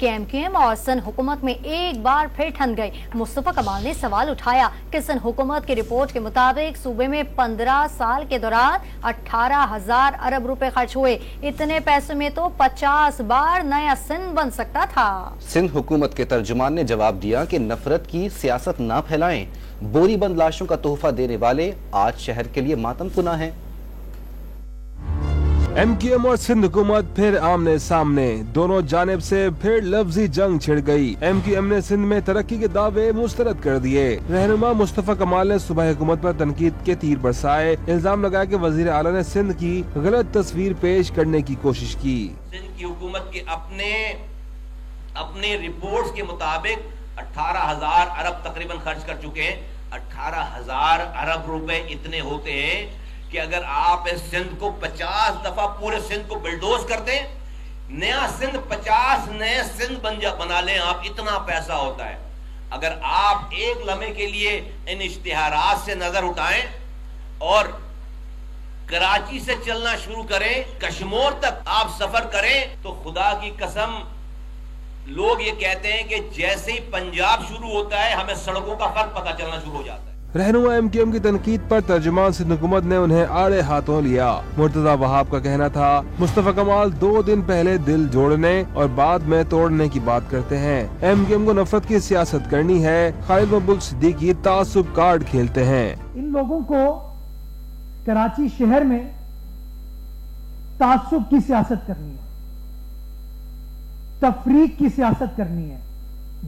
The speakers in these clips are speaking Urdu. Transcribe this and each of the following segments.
کہ MQM اور سندھ حکومت میں ایک بار پھر ٹھن گئی۔ مصطفیٰ کمال نے سوال اٹھایا کہ سندھ حکومت کی رپورٹ کے مطابق صوبے میں 15 سال کے دوران 18,000 ارب روپے خرچ ہوئے۔ اتنے پیسوں میں تو 50 بار نیا سندھ بن سکتا تھا۔ سندھ حکومت کے ترجمان نے جواب دیا کہ نفرت کی سیاست نہ پھیلائیں، بوری بند لاشوں کا تحفہ دینے والے آج شہر کے لیے ماتم کناں ہیں۔ MQM اور سندھ حکومت پھر آمنے سامنے، دونوں جانب سے پھر لفظی جنگ چھڑ گئی۔ MQM نے سندھ میں ترقی کے دعوے مسترد کر دیے۔ رہنما مصطفیٰ کمال نے صوبہ حکومت پر تنقید کے تیر برسائے، الزام لگایا کہ وزیر اعلیٰ نے سندھ کی غلط تصویر پیش کرنے کی کوشش کی۔ سندھ کی حکومت کے اپنے رپورٹس کے مطابق 18,000 ارب تقریباً خرچ کر چکے ہیں۔ 18,000 ارب روپے اتنے ہوتے ہیں کہ اگر آپ اس سندھ کو 50 دفعہ پورے سندھ کو بلڈوز کر دیں، نیا سندھ 50 نئے سندھ بنا لیں آپ، اتنا پیسہ ہوتا ہے۔ اگر آپ ایک لمحے کے لیے ان اشتہارات سے نظر اٹھائیں اور کراچی سے چلنا شروع کریں، کشمور تک آپ سفر کریں، تو خدا کی قسم لوگ یہ کہتے ہیں کہ جیسے ہی پنجاب شروع ہوتا ہے ہمیں سڑکوں کا فرق پتہ چلنا شروع ہو جاتا ہے۔ رہنما MQM کی تنقید پر ترجمان سندھ حکومت نے انہیں آڑے ہاتھوں لیا۔ مرتضی وہاب کا کہنا تھا مصطفیٰ کمال 2 دن پہلے دل جوڑنے اور بعد میں توڑنے کی بات کرتے ہیں۔ MQM کو نفرت کی سیاست کرنی ہے، خالد مقبول صدیقی تعصب کارڈ کھیلتے ہیں۔ ان لوگوں کو کراچی شہر میں تعصب کی سیاست کرنی ہے، تفریق کی سیاست کرنی ہے،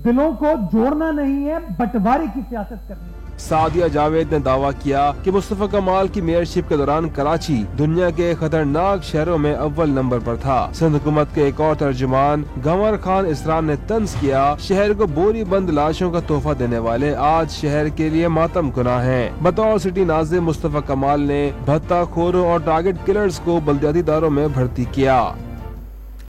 دلوں کو جوڑنا نہیں ہے، بٹوارے کی سیاست کرنی ہے۔ سعدیہ جاوید نے دعویٰ کیا کہ مصطفیٰ کمال کی میئرشپ کے دوران کراچی دنیا کے خطرناک شہروں میں اول نمبر پر تھا۔ سندھ حکومت کے ایک اور ترجمان گنور خان اسران نے طنز کیا، شہر کو بوری بند لاشوں کا تحفہ دینے والے آج شہر کے لیے ماتم کناں ہیں۔ بطور سٹی ناظم مصطفیٰ کمال نے بھتہ خوروں اور ٹارگٹ کلرز کو بلدیاتی اداروں میں بھرتی کیا۔